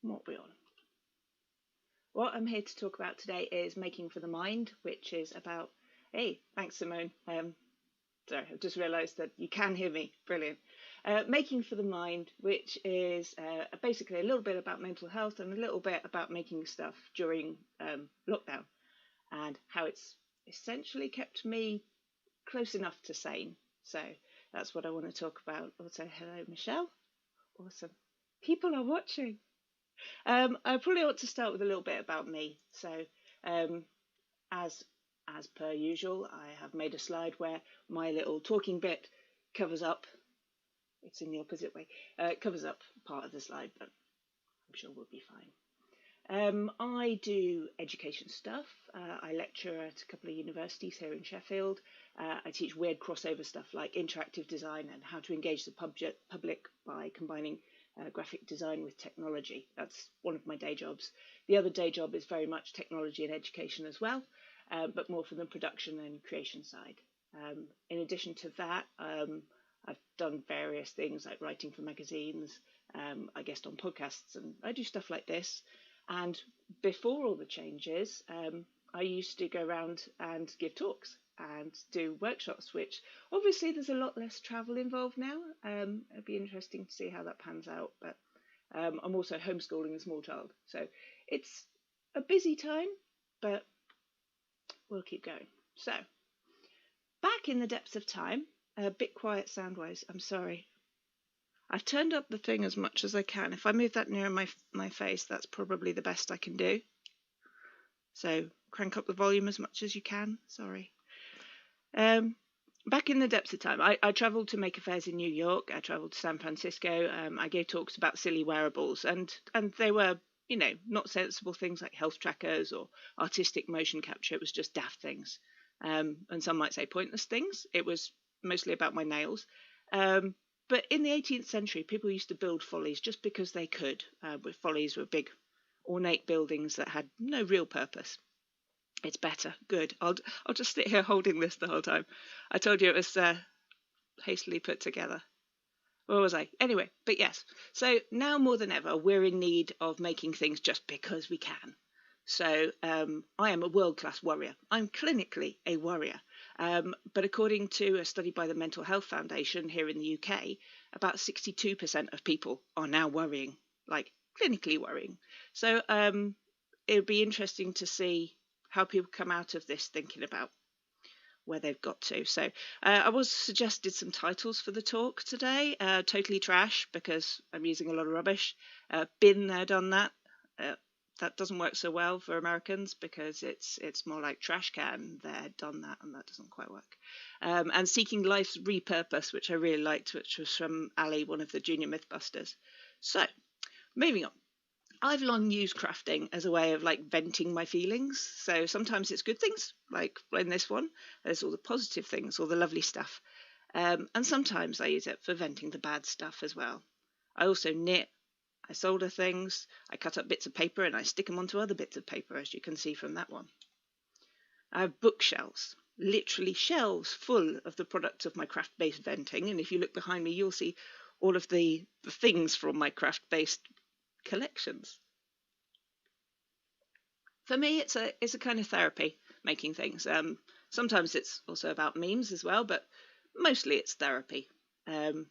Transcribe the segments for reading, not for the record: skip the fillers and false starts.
What are we on? What I'm here to talk about today is Making for the Mind, which is about. Hey, thanks, Simone. Sorry, I've just realised that you can hear me. Brilliant. Making for the Mind, which is basically a little bit about mental health and a little bit about making stuff during lockdown and how it's essentially kept me close enough to sane. So that's what I want to talk about. Also, hello, Michelle. Awesome. People are watching. I probably ought to start with a little bit about me. So, um, as as per usual, I have made a slide where my little talking bit covers up. It's in the opposite way. It covers up part of the slide, but I'm sure we'll be fine. I do education stuff. I lecture at a couple of universities here in Sheffield. I teach weird crossover stuff like interactive design and how to engage the public by combining graphic design with technology. That's one of my day jobs. The other day job is very much technology and education as well, but more from the production and creation side. In addition to that, I've done various things like writing for magazines. I guest on podcasts and I do stuff like this. And before all the changes, I used to go around and give talks and do workshops, which obviously there's a lot less travel involved now. It'd be interesting to see how that pans out. But I'm also homeschooling a small child. So it's a busy time, but we'll keep going. So back in the depths of time, a bit quiet sound-wise, I'm sorry. I've turned up the thing as much as I can. If I move that nearer my face, that's probably the best I can do. So crank up the volume as much as you can. Sorry. Back in the depths of time, I travelled to make affairs in New York. I travelled to San Francisco. I gave talks about silly wearables, and they were, not sensible things like health trackers or artistic motion capture. It was just daft things, and some might say pointless things. It was mostly about my nails. But in the 18th century, people used to build follies just because they could. Follies were big, ornate buildings that had no real purpose. It's better. Good. I'll just sit here holding this the whole time. I told you it was hastily put together. Where was I? Anyway, but yes. So now more than ever, we're in need of making things just because we can. So I am a world-class warrior. I'm clinically a warrior. But according to a study by the Mental Health Foundation here in the UK, about 62% of people are now worrying, like clinically worrying. So it would be interesting to see how people come out of this thinking about where they've got to. So I was suggested some titles for the talk today. Totally trash, because I'm using a lot of rubbish. Been there, done that. That doesn't work so well for Americans because it's more like trash can there, done that, and that doesn't quite work. And Seeking Life's Repurpose, which I really liked, which was from Ali, one of the junior Mythbusters. So, moving on. I've long used crafting as a way of venting my feelings. So sometimes it's good things, like in this one, there's all the positive things, all the lovely stuff. And sometimes I use it for venting the bad stuff as well. I also knit. I solder things, I cut up bits of paper and I stick them onto other bits of paper, as you can see from that one. I have bookshelves, literally shelves full of the products of my craft-based venting, and if you look behind me, you'll see all of the things from my craft-based collections. For me, it's a kind of therapy, making things. Sometimes it's also about memes as well, but mostly it's therapy. You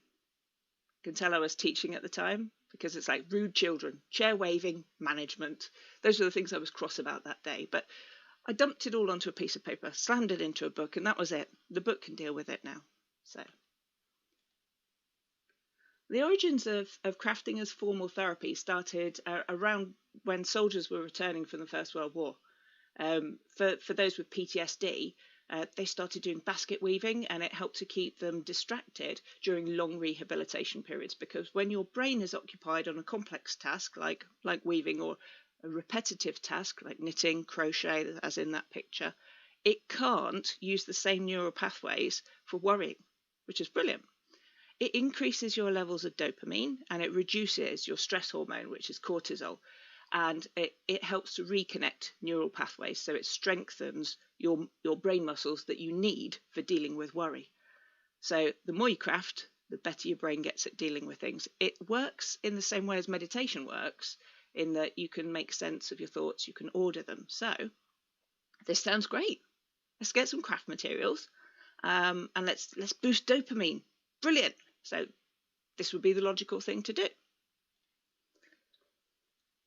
can tell I was teaching at the time, because it's like rude children, chair waving, management. Those are the things I was cross about that day. But I dumped it all onto a piece of paper, slammed it into a book, and that was it. The book can deal with it now. So the origins of crafting as formal therapy started around when soldiers were returning from the First World War. For those with PTSD, they started doing basket weaving, and it helped to keep them distracted during long rehabilitation periods, because when your brain is occupied on a complex task like weaving, or a repetitive task like knitting, crochet, as in that picture, it can't use the same neural pathways for worrying, which is brilliant. It increases your levels of dopamine and it reduces your stress hormone, which is cortisol. And it helps to reconnect neural pathways, so it strengthens your brain muscles that you need for dealing with worry. So the more you craft, the better your brain gets at dealing with things. It works in the same way as meditation works. in that you can make sense of your thoughts, you can order them. So this sounds great. Let's get some craft materials, and let's boost dopamine. Brilliant. So this would be the logical thing to do.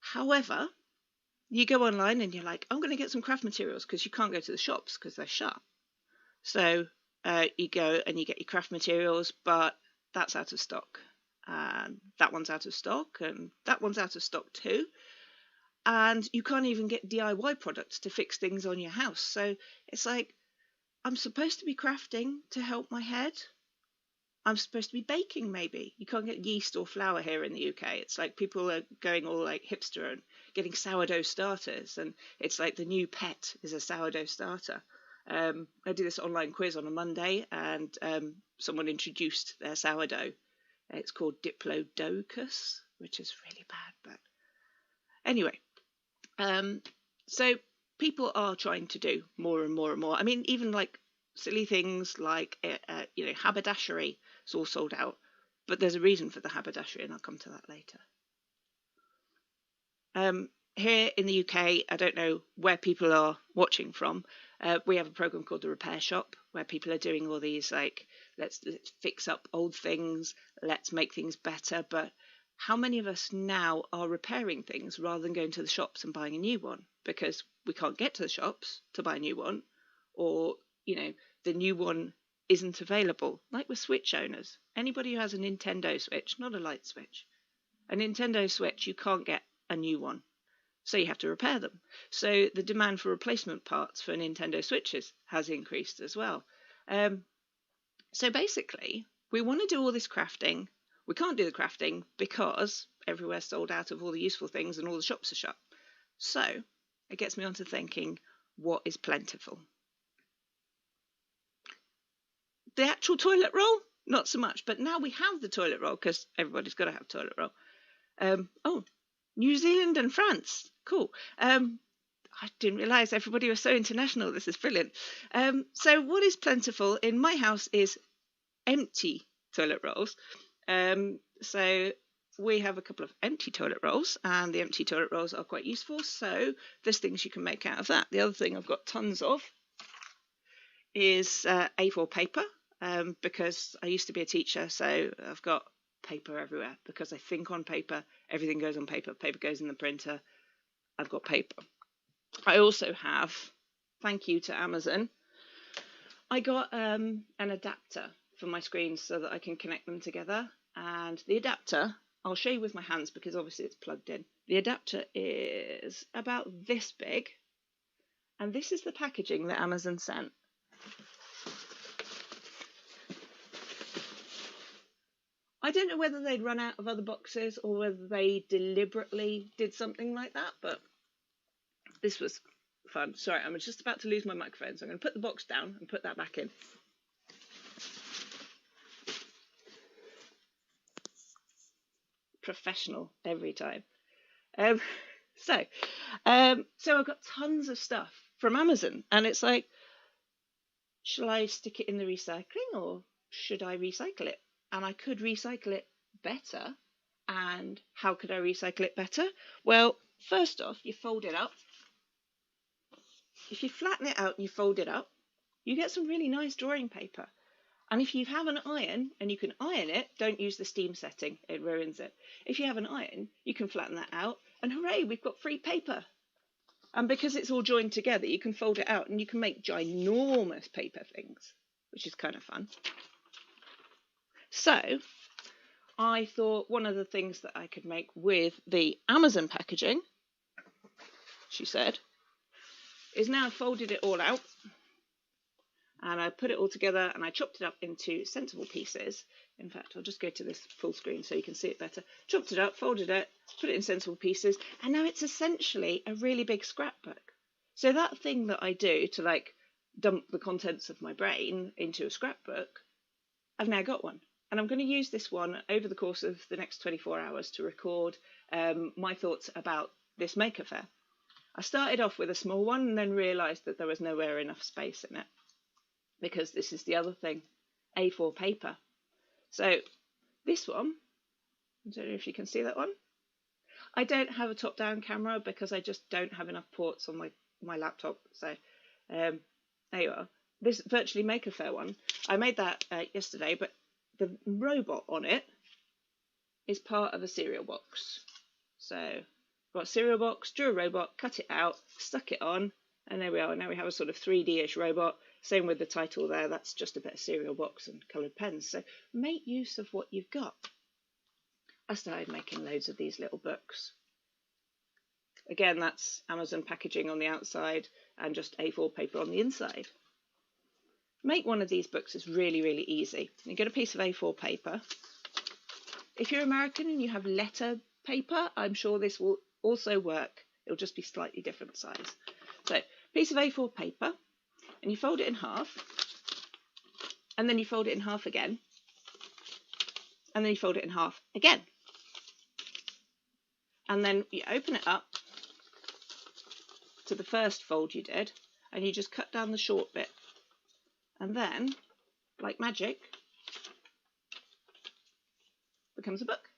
However, you go online and you're like, I'm going to get some craft materials, because you can't go to the shops because they're shut. So you go and you get your craft materials, but that's out of stock. And that one's out of stock, and that one's out of stock too. And you can't even get DIY products to fix things on your house. So it's like, I'm supposed to be crafting to help my head. I'm supposed to be baking, maybe. You can't get yeast or flour here in the UK. It's like people are going all like hipster and getting sourdough starters. And it's like the new pet is a sourdough starter. I did this online quiz on a Monday, and someone introduced their sourdough. It's called Diplodocus, which is really bad. But anyway, so people are trying to do more and more and more. I mean, even like silly things like, haberdashery. It's all sold out, but there's a reason for the haberdashery, and I'll come to that later. Here in the UK, I don't know where people are watching from. We have a program called the Repair Shop, where people are doing all these like, let's fix up old things, let's make things better. But how many of us now are repairing things rather than going to the shops and buying a new one? Because we can't get to the shops to buy a new one, or the new one isn't available. Like with Switch owners, anybody who has a Nintendo Switch, not a light Switch, a Nintendo Switch, you can't get a new one, so you have to repair them. So the demand for replacement parts for Nintendo Switches has increased as well. So basically, we want to do all this crafting. We can't do the crafting because everywhere's sold out of all the useful things and all the shops are shut. So it gets me on to thinking, what is plentiful? The actual toilet roll, not so much, but now we have the toilet roll, because everybody's got to have toilet roll. New Zealand and France, cool. I didn't realise everybody was so international. This is brilliant. So what is plentiful in my house is empty toilet rolls. So we have a couple of empty toilet rolls, and the empty toilet rolls are quite useful. So there's things you can make out of that. The other thing I've got tons of is A4 paper, because I used to be a teacher, so I've got paper everywhere, because I think on paper, everything goes on paper, paper goes in the printer, I've got paper. I also have, thank you to Amazon, I got an adapter for my screens so that I can connect them together, and the adapter, I'll show you with my hands because obviously it's plugged in. The adapter is about this big, and this is the packaging that Amazon sent. I don't know whether they'd run out of other boxes or whether they deliberately did something like that, but this was fun. Sorry, I'm just about to lose my microphone, so I'm going to put the box down and put that back in. Professional every time. So I've got tons of stuff from Amazon, and it's like, shall I stick it in the recycling or should I recycle it? And I could recycle it better. And how could I recycle it better? Well, first off, you fold it up. If you flatten it out and you fold it up, you get some really nice drawing paper. And if you have an iron and you can iron it, don't use the steam setting, it ruins it. If you have an iron, you can flatten that out, and hooray, we've got free paper. And because it's all joined together, you can fold it out and you can make ginormous paper things, which is kind of fun. So I thought one of the things that I could make with the Amazon packaging, she said, is now folded it all out. And I put it all together and I chopped it up into sensible pieces. In fact, I'll just go to this full screen so you can see it better. Chopped it up, folded it, put it in sensible pieces, and now it's essentially a really big scrapbook. So that thing that I do to like dump the contents of my brain into a scrapbook, I've now got one. And I'm going to use this one over the course of the next 24 hours to record my thoughts about this Maker Faire. I started off with a small one and then realised that there was nowhere enough space in it, because this is the other thing, A4 paper. So this one, I don't know if you can see that one. I don't have a top-down camera because I just don't have enough ports on my laptop. So there you are. This Virtually Maker Faire one, I made that yesterday, but the robot on it is part of a cereal box. So got a cereal box, drew a robot, cut it out, stuck it on, and there we are. Now we have a sort of 3D-ish robot. Same with the title there. That's just a bit of cereal box and coloured pens. So make use of what you've got. I started making loads of these little books. Again, that's Amazon packaging on the outside and just A4 paper on the inside. Make one of these books is really, really easy. You get a piece of A4 paper. If you're American and you have letter paper, I'm sure this will also work. It'll just be slightly different size. So, piece of A4 paper, and you fold it in half, and then you fold it in half again, and then you fold it in half again. And then you open it up to the first fold you did, and you just cut down the short bit. And then, like magic, becomes a book.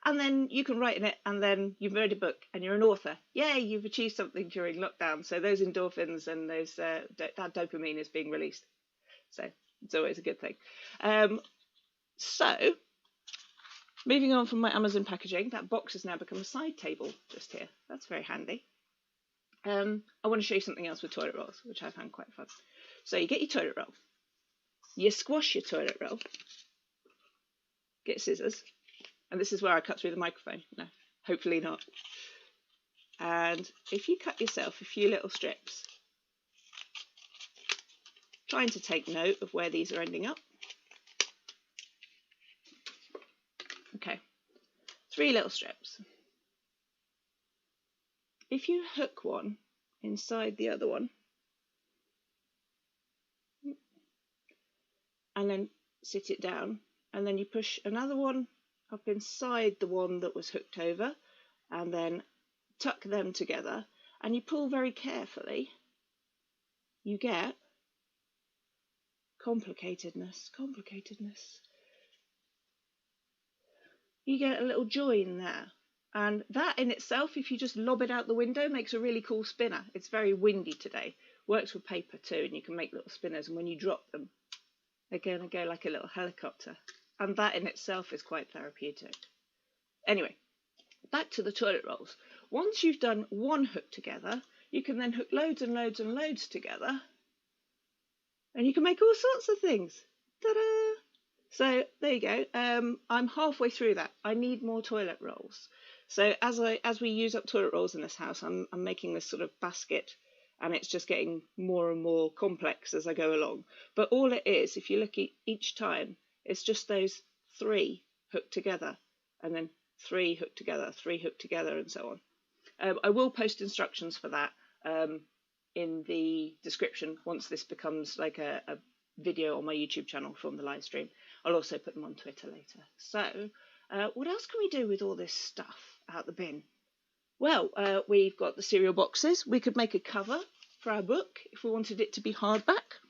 And then you can write in it, and then you've read a book, and you're an author. Yay, you've achieved something during lockdown. So those endorphins and those that dopamine is being released. So it's always a good thing. So moving on from my Amazon packaging, that box has now become a side table just here. That's very handy. I want to show you something else with toilet rolls, which I found quite fun. So you get your toilet roll. You squash your toilet roll. Get scissors. And this is where I cut through the microphone. No, hopefully not. And if you cut yourself a few little strips, trying to take note of where these are ending up. Okay, 3 little strips. If you hook one inside the other one, and then sit it down, and then you push another one up inside the one that was hooked over, and then tuck them together, and you pull very carefully, you get complicatedness. You get a little join there. And that in itself, if you just lob it out the window, makes a really cool spinner. It's very windy today. Works with paper too, and you can make little spinners, and when you drop them, they're going to go like a little helicopter. And that in itself is quite therapeutic. Anyway, back to the toilet rolls. Once you've done one hook together, you can then hook loads and loads and loads together, and you can make all sorts of things. Ta-da! So there you go. I'm halfway through that. I need more toilet rolls. So as we use up toilet rolls in this house, I'm making this sort of basket, and it's just getting more and more complex as I go along. But all it is, if you look at each time, it's just those 3 hooked together, and then 3 hooked together, 3 hooked together, and so on. I will post instructions for that in the description once this becomes like a video on my YouTube channel from the live stream. I'll also put them on Twitter later. So what else can we do with all this stuff out the bin? Well, we've got the cereal boxes. We could make a cover for our book if we wanted it to be hardback.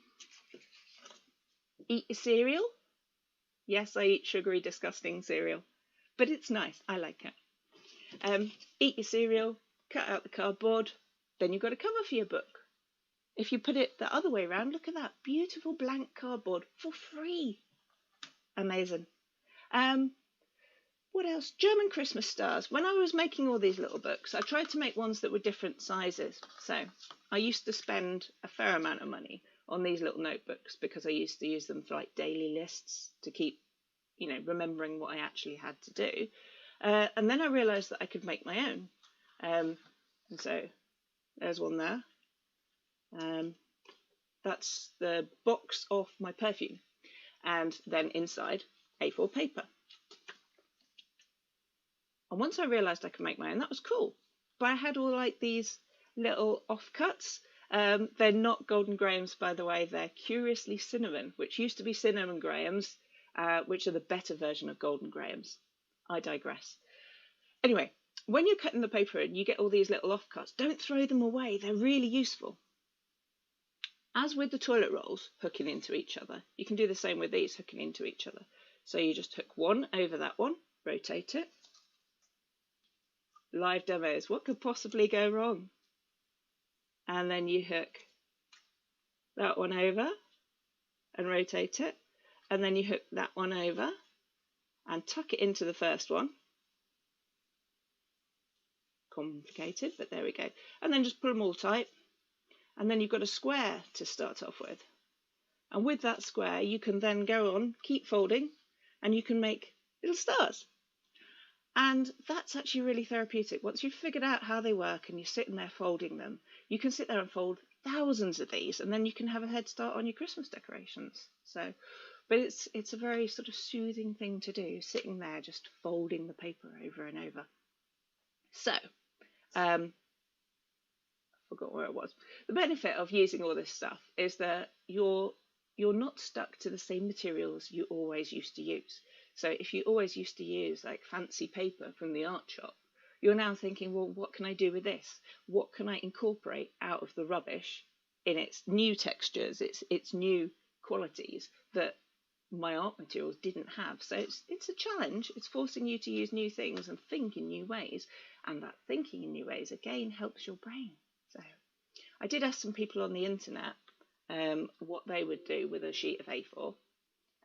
Eat your cereal. Yes, I eat sugary, disgusting cereal, but it's nice. I like it. Eat your cereal, cut out the cardboard, then you've got a cover for your book. If you put it the other way around, look at that beautiful blank cardboard for free. Amazing. What else? German Christmas stars. When I was making all these little books, I tried to make ones that were different sizes. So I used to spend a fair amount of money on these little notebooks because I used to use them for like daily lists to keep, remembering what I actually had to do. And then I realised that I could make my own. And so there's one there. That's the box of my perfume. And then inside, A4 paper. And once I realised I could make my own, that was cool. But I had all like these little offcuts. They're not Golden Grahams, by the way. They're Curiously Cinnamon, which used to be Cinnamon Grahams, which are the better version of Golden Grahams. I digress. Anyway, when you're cutting the paper in, you get all these little offcuts. Don't throw them away. They're really useful. As with the toilet rolls hooking into each other, you can do the same with these hooking into each other. So you just hook one over that one, rotate it, live demos. What could possibly go wrong? And then you hook that one over and rotate it. And then you hook that one over and tuck it into the first one. Complicated, but there we go. And then just pull them all tight. And then you've got a square to start off with. And with that square, you can then go on, keep folding, and you can make little stars. And that's actually really therapeutic. Once you've figured out how they work and you're sitting there folding them, you can sit there and fold thousands of these, and then you can have a head start on your Christmas decorations. So, but it's a very sort of soothing thing to do, sitting there just folding the paper over and over. So, I forgot where it was. The benefit of using all this stuff is that you're not stuck to the same materials you always used to use. So if you always used to use like fancy paper from the art shop, you're now thinking, well, what can I do with this? What can I incorporate out of the rubbish in its new textures, its new qualities that my art materials didn't have? So it's a challenge. It's forcing you to use new things and think in new ways. And that thinking in new ways, again, helps your brain. So I did ask some people on the internet what they would do with a sheet of A4.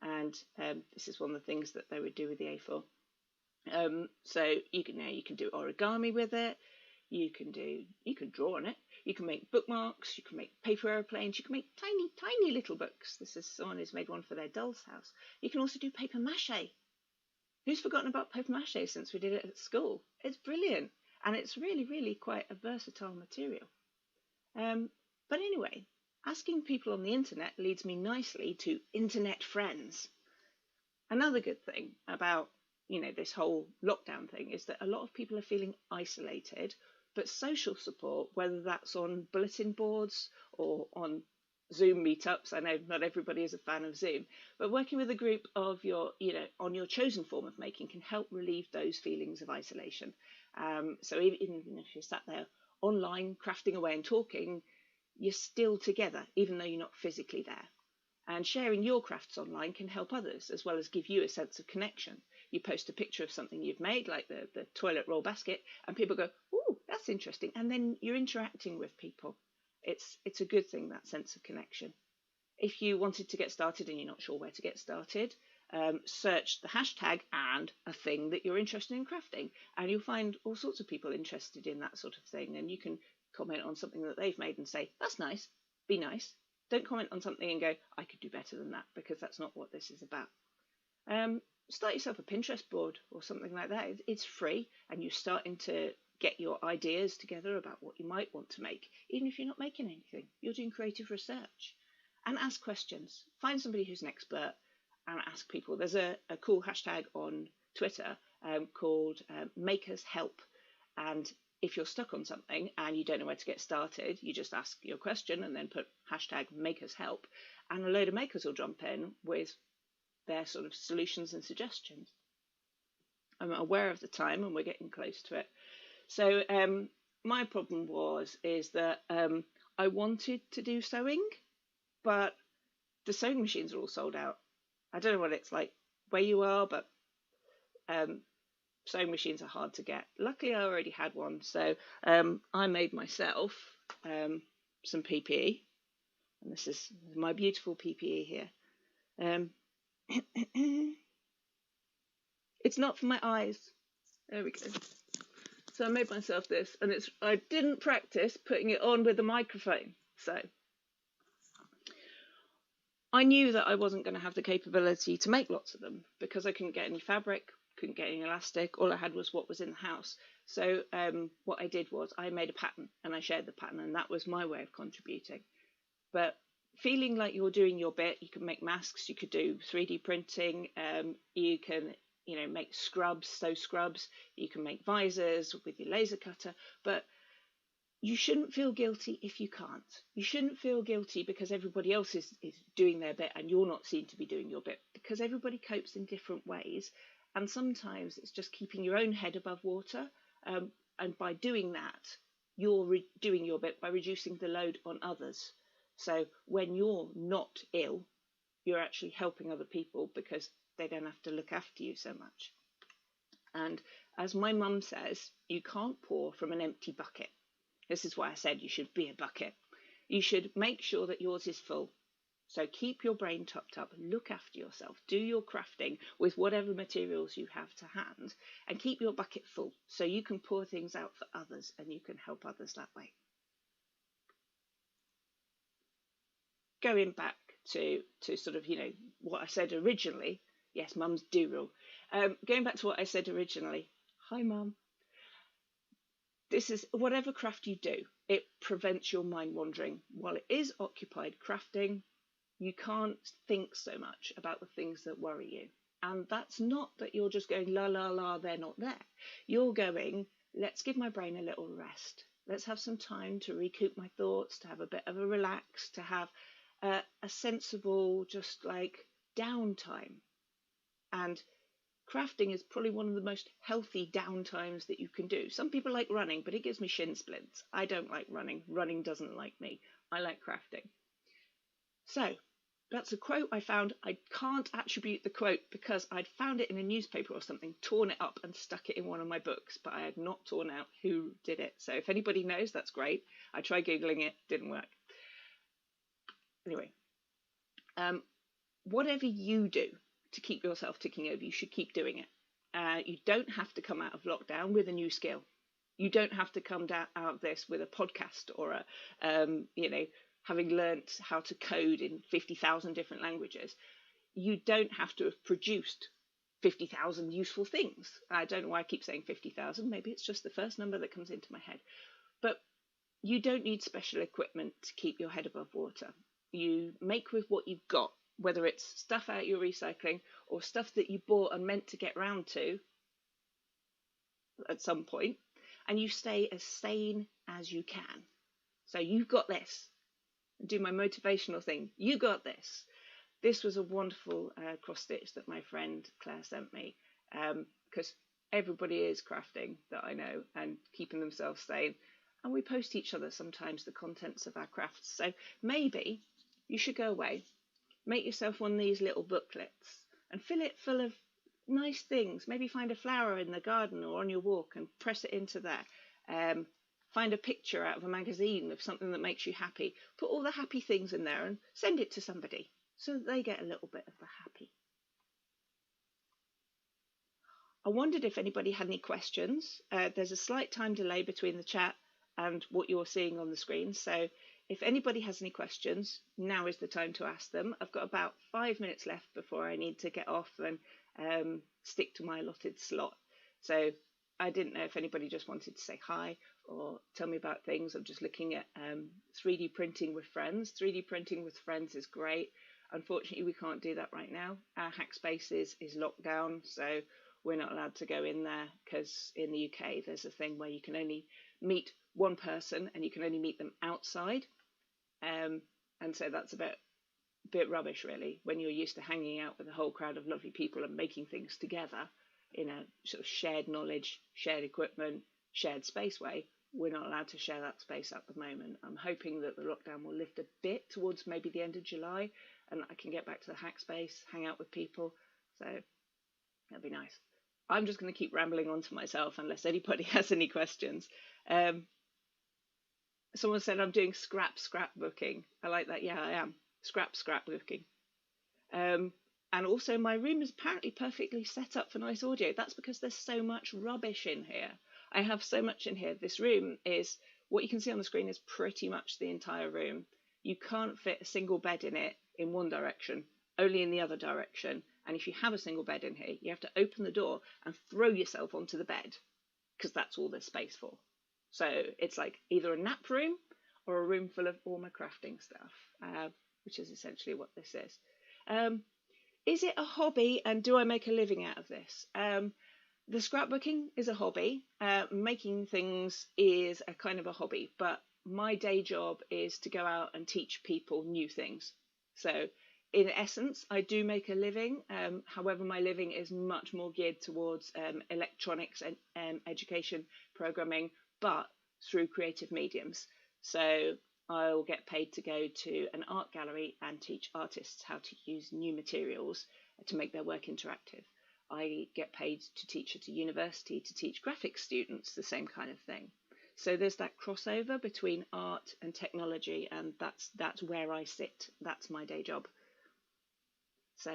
And this is one of the things that they would do with the A4. So you can do origami with it. You can draw on it. You can make bookmarks. You can make paper airplanes. You can make tiny little books. This is someone who's made one for their doll's house. You can also do paper mache. Who's forgotten about paper mache since we did it at school? It's brilliant, and it's really quite a versatile material. But anyway, asking people on the internet leads me nicely to internet friends. Another good thing about this whole lockdown thing is that a lot of people are feeling isolated, but social support, whether that's on bulletin boards or on Zoom meetups. I know not everybody is a fan of Zoom, but working with a group of on your chosen form of making can help relieve those feelings of isolation. So even if you're sat there online crafting away and talking, you're still together, even though you're not physically there. And sharing your crafts online can help others, as well as give you a sense of connection. You post a picture of something you've made, like the toilet roll basket, and people go, "Ooh, that's interesting." And then you're interacting with people. It's a good thing, that sense of connection. If you wanted to get started and you're not sure where to get started, search the hashtag and a thing that you're interested in crafting, and you'll find all sorts of people interested in that sort of thing. And you can comment on something that they've made and say, "That's nice, be nice." Don't comment on something and go, "I could do better than that," because that's not what this is about. Start yourself a Pinterest board or something like that. It's free, and you're starting to get your ideas together about what you might want to make. Even if you're not making anything, you're doing creative research. And ask questions. Find somebody who's an expert and ask people. There's a cool hashtag on Twitter called Makers Help. And if you're stuck on something and you don't know where to get started, you just ask your question and then put hashtag Makers Help, and a load of makers will jump in with their sort of solutions and suggestions. I'm aware of the time and we're getting close to it. So my problem is that I wanted to do sewing, but the sewing machines are all sold out. I don't know what it's like where you are, but sewing machines are hard to get. Luckily, I already had one, so I made myself some PPE, and this is my beautiful PPE here. It's not for my eyes. There we go. So I made myself this, and I didn't practice putting it on with a microphone, so I knew that I wasn't going to have the capability to make lots of them because I couldn't get any fabric, couldn't get any elastic. All I had was what was in the house. So what I did was I made a pattern and I shared the pattern, and that was my way of contributing. But feeling like you're doing your bit, you can make masks, you could do 3D printing, you can make scrubs, sew scrubs, you can make visors with your laser cutter, but you shouldn't feel guilty if you can't. You shouldn't feel guilty because everybody else is doing their bit and you're not seen to be doing your bit, because everybody copes in different ways. And sometimes it's just keeping your own head above water. And by doing that, you're doing your bit by reducing the load on others. So when you're not ill, you're actually helping other people because they don't have to look after you so much. And As my mum says, you can't pour from an empty bucket. This is why I said you should be a bucket. You should make sure that yours is full. So keep your brain topped up, look after yourself, do your crafting with whatever materials you have to hand, and keep your bucket full so you can pour things out for others and you can help others that way. Going back to sort of, what I said originally, yes, mums do rule. Going back to what I said originally, hi mum. This is whatever craft you do, it prevents your mind wandering. While it is occupied crafting, you can't think so much about the things that worry you. And that's not that you're just going, la, la, la, they're not there. You're going, let's give my brain a little rest. Let's have some time to recoup my thoughts, to have a bit of a relax, to have a sensible, just like downtime. And crafting is probably one of the most healthy downtimes that you can do. Some people like running, but it gives me shin splints. I don't like running. Running doesn't like me. I like crafting. So that's a quote I found. I can't attribute the quote because I'd found it in a newspaper or something, torn it up and stuck it in one of my books, but I had not torn out who did it. So if anybody knows, that's great. I tried Googling it, didn't work. Anyway, whatever you do to keep yourself ticking over, you should keep doing it. You don't have to come out of lockdown with a new skill. You don't have to come out of this with a podcast or having learnt how to code in 50,000 different languages. You don't have to have produced 50,000 useful things. I don't know why I keep saying 50,000. Maybe it's just the first number that comes into my head. But you don't need special equipment to keep your head above water. You make with what you've got, whether it's stuff out you're recycling or stuff that you bought and meant to get round to at some point, and you stay as sane as you can. So you've got this. Do my motivational thing. You got this. This was a wonderful cross stitch that my friend Claire sent me, because everybody is crafting that I know and keeping themselves sane, and we post each other sometimes the contents of our crafts. So maybe you should go away, make yourself one of these little booklets and fill it full of nice things. Maybe find a flower in the garden or on your walk and press it into there. Find a picture out of a magazine of something that makes you happy. Put all the happy things in there and send it to somebody so that they get a little bit of the happy. I wondered if anybody had any questions. There's a slight time delay between the chat and what you're seeing on the screen. So if anybody has any questions, now is the time to ask them. I've got about 5 minutes left before I need to get off and stick to my allotted slot. So I didn't know if anybody just wanted to say hi or tell me about things. I'm just looking at 3D printing with friends. 3D printing with friends is great. Unfortunately, we can't do that right now. Our hack space is locked down, so we're not allowed to go in there because in the UK there's a thing where you can only meet one person and you can only meet them outside. And so that's a bit rubbish, really, when you're used to hanging out with a whole crowd of lovely people and making things together in a sort of shared knowledge, shared equipment, shared space way. We're not allowed to share that space at the moment. I'm hoping that the lockdown will lift a bit towards maybe the end of July and I can get back to the hack space, hang out with people. So that'd be nice. I'm just going to keep rambling on to myself unless anybody has any questions. Someone said I'm doing scrapbooking. I like that. Yeah, I am. Scrapbooking. And also my room is apparently perfectly set up for nice audio. That's because there's so much rubbish in here. I have so much in here. This room is, what you can see on the screen is pretty much the entire room. You can't fit a single bed in it in one direction, only in the other direction. And if you have a single bed in here, you have to open the door and throw yourself onto the bed because that's all there's space for. So it's like either a nap room or a room full of all my crafting stuff, which is essentially what this is. Is it a hobby and do I make a living out of this? The scrapbooking is a hobby. Making things is a kind of a hobby, but my day job is to go out and teach people new things. So in essence, I do make a living. However, my living is much more geared towards electronics and education programming, but through creative mediums. So I'll get paid to go to an art gallery and teach artists how to use new materials to make their work interactive. I get paid to teach at a university to teach graphics students, the same kind of thing. So there's that crossover between art and technology, and that's where I sit. That's my day job. So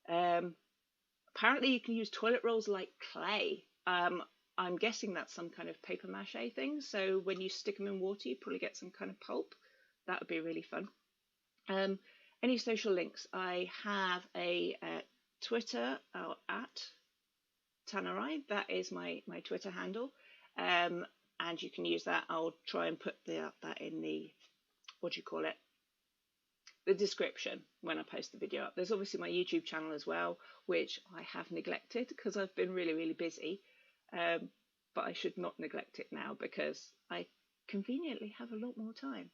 apparently you can use toilet rolls like clay. I'm guessing that's some kind of paper mache thing. So when you stick them in water, you probably get some kind of pulp. That would be really fun. Any social links? I have a Twitter at Tannerai. That is my Twitter handle. And you can use that. I'll try and put that in the, what do you call it? The description when I post the video up. There's obviously my YouTube channel as well, which I have neglected because I've been really, really busy. But I should not neglect it now because I conveniently have a lot more time.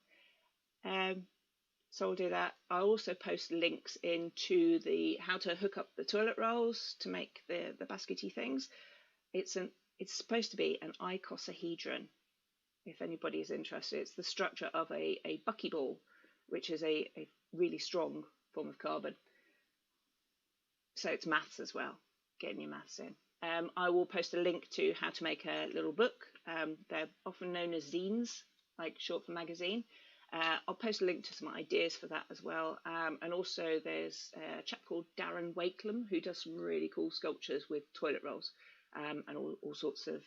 So I'll do that. I also post links into the how to hook up the toilet rolls to make the baskety things. It's supposed to be an icosahedron, if anybody is interested. It's the structure of a buckyball, which is a really strong form of carbon. So it's maths as well, getting your maths in. I will post a link to how to make a little book. They're often known as zines, like short for magazine. I'll post a link to some ideas for that as well. And also there's a chap called Darren Wakelam who does some really cool sculptures with toilet rolls and all sorts of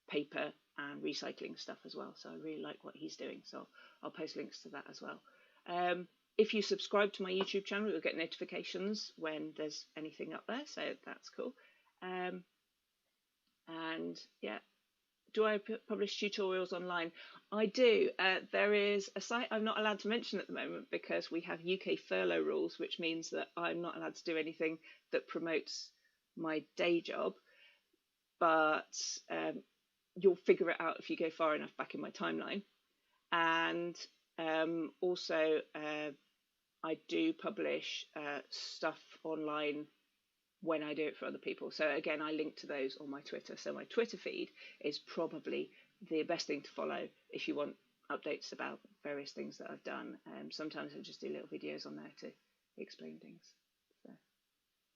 paper and recycling stuff as well. So I really like what he's doing. So I'll post links to that as well. If you subscribe to my YouTube channel, you'll get notifications when there's anything up there. So that's cool. And yeah. Do I publish tutorials online? I do. There is a site I'm not allowed to mention at the moment because we have UK furlough rules, which means that I'm not allowed to do anything that promotes my day job. But you'll figure it out if you go far enough back in my timeline. And also, I do publish stuff online when I do it for other people. So again, I link to those on my Twitter. So my Twitter feed is probably the best thing to follow if you want updates about various things that I've done. Sometimes I just do little videos on there to explain things.